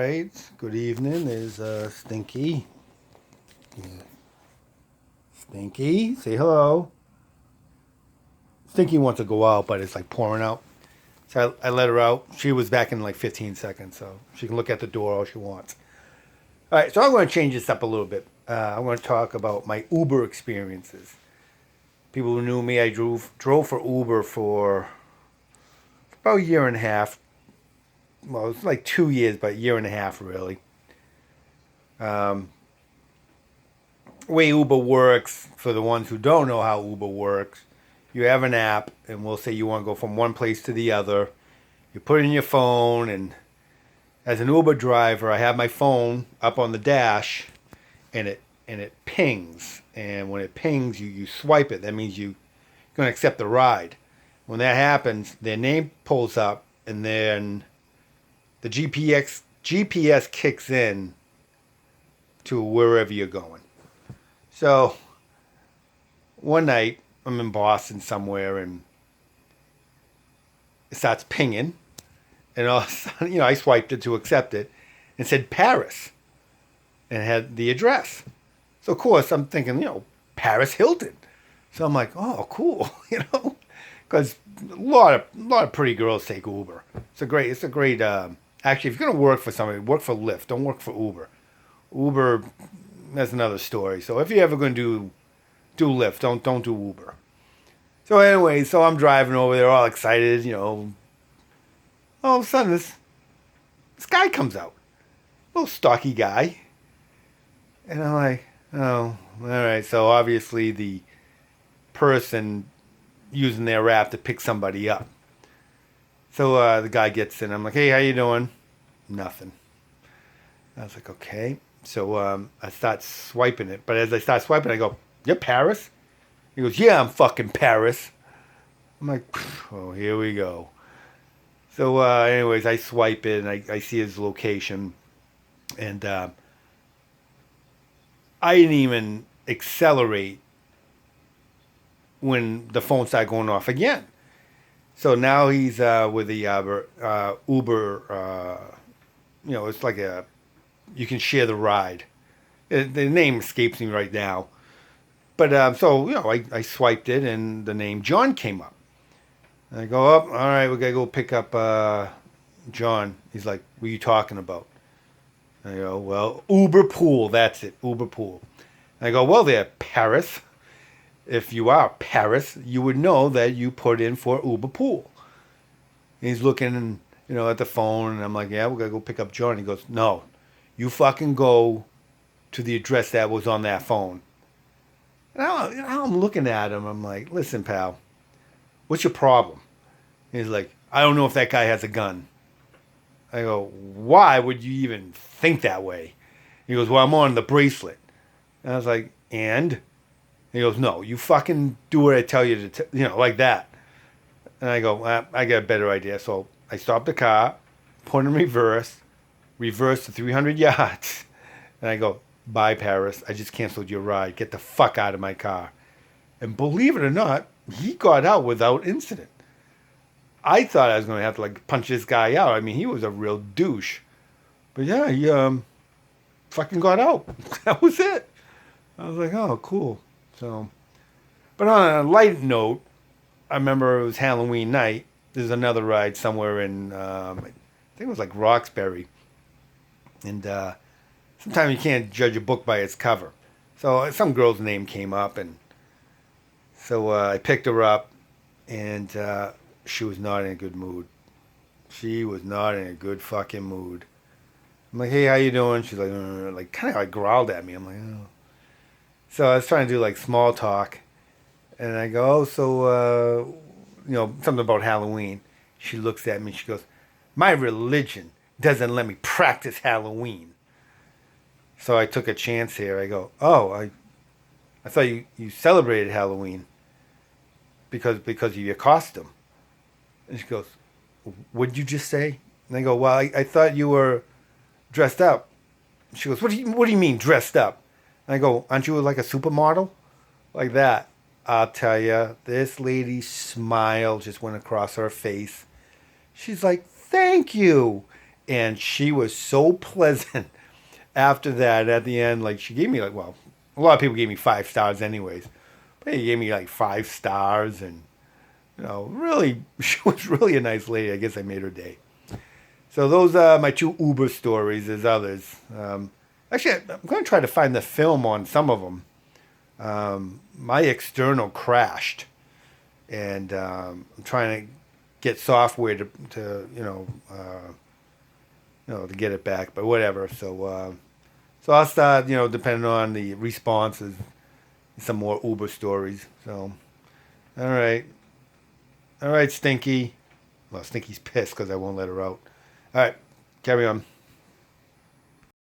right. Good evening. There's Stinky. Yeah. Stinky, say hello. Stinky wants to go out, but it's like pouring out. So I let her out. She was back in like 15 seconds, so she can look at the door all she wants. All right, so I'm going to change this up a little bit. I'm going to talk about my Uber experiences. People who knew me, I drove for Uber for about a year and a half. Well, it's like 2 years, but a year and a half really. Um, way Uber works, for the ones who don't know how Uber works, you have an app, and we'll say you want to go from one place to the other. You put it in your phone, and as an Uber driver, I have my phone up on the dash, and it pings. And when it pings, you swipe it. That means you're going to accept the ride. When that happens, their name pulls up, and then the GPS kicks in to wherever you're going. So one night I'm in Boston somewhere, and it starts pinging, and all of a sudden, I swiped it to accept it, and it said Paris, and it had the address. So of course I'm thinking, Paris Hilton. So I'm like, oh, cool, because a lot of pretty girls take Uber. It's a great. Actually, if you're gonna work for somebody, work for Lyft. Don't work for Uber. Uber, that's another story. So if you're ever gonna do Lyft, don't do Uber. So anyway, so I'm driving over there, all excited. All of a sudden this guy comes out, little stocky guy, and I'm like, oh, all right. So obviously the person using their app to pick somebody up. So the guy gets in. I'm like, hey, how you doing? Nothing. I was like, okay. So I start swiping it. But as I start swiping, I go, you're Paris? He goes, yeah, I'm fucking Paris. I'm like, oh, here we go. So anyways, I swipe it, and I see his location. And I didn't even accelerate when the phone started going off again. So now he's with the Uber. It's like you can share the ride. The name escapes me right now. But so I swiped it, and the name John came up. And I go up. All right, we gotta go pick up John. He's like, "What are you talking about?" And I go, "Well, Uber Pool. That's it, Uber Pool." And I go, "Well, there, Paris. If you are Paris, you would know that you put in for Uber Pool." And he's looking, at the phone, and I'm like, "Yeah, we gotta go pick up John." He goes, "No, you fucking go to the address that was on that phone." And I'm looking at him. I'm like, "Listen, pal, what's your problem?" And he's like, "I don't know if that guy has a gun." I go, "Why would you even think that way?" He goes, "Well, I'm on the bracelet." And I was like, "And?" He goes, "No, you fucking do what I tell you to, like that." And I go, I got a better idea. So I stopped the car, put in reverse to 300 yards. And I go, "Bye, Paris. I just canceled your ride. Get the fuck out of my car." And believe it or not, he got out without incident. I thought I was going to have to punch this guy out. I mean, he was a real douche. But yeah, he fucking got out. That was it. I was like, oh, cool. So, but on a light note, I remember it was Halloween night. There's another ride somewhere in, I think it was like Roxbury. And sometimes you can't judge a book by its cover. So some girl's name came up, and so I picked her up, and she was not in a good mood. She was not in a good fucking mood. I'm like, "Hey, how you doing?" She's like kind of like growled at me. I'm like, oh. So I was trying to do small talk, and I go, "Oh, so something about Halloween." She looks at me. She goes, "My religion doesn't let me practice Halloween." So I took a chance here. I go, "Oh, I thought you celebrated Halloween because of your costume." And she goes, "What did you just say?" And I go, "Well, I thought you were dressed up." She goes, What do you mean dressed up?" And I go, "Aren't you like a supermodel?" Like that. I'll tell you, this lady's smile just went across her face. She's like, "Thank you." And she was so pleasant after that. At the end, like she gave me like, well, a lot of people gave me 5 stars anyways, but she gave me like 5 stars, and really, she was really a nice lady. I guess I made her day. So those are my two Uber stories. There's others. Actually, I'm going to try to find the film on some of them. My external crashed, and I'm trying to get software to get it back, but whatever. So I'll start, depending on the responses, some more Uber stories. So, all right, all right, Stinky. Well, Stinky's pissed because I won't let her out. All right, carry on.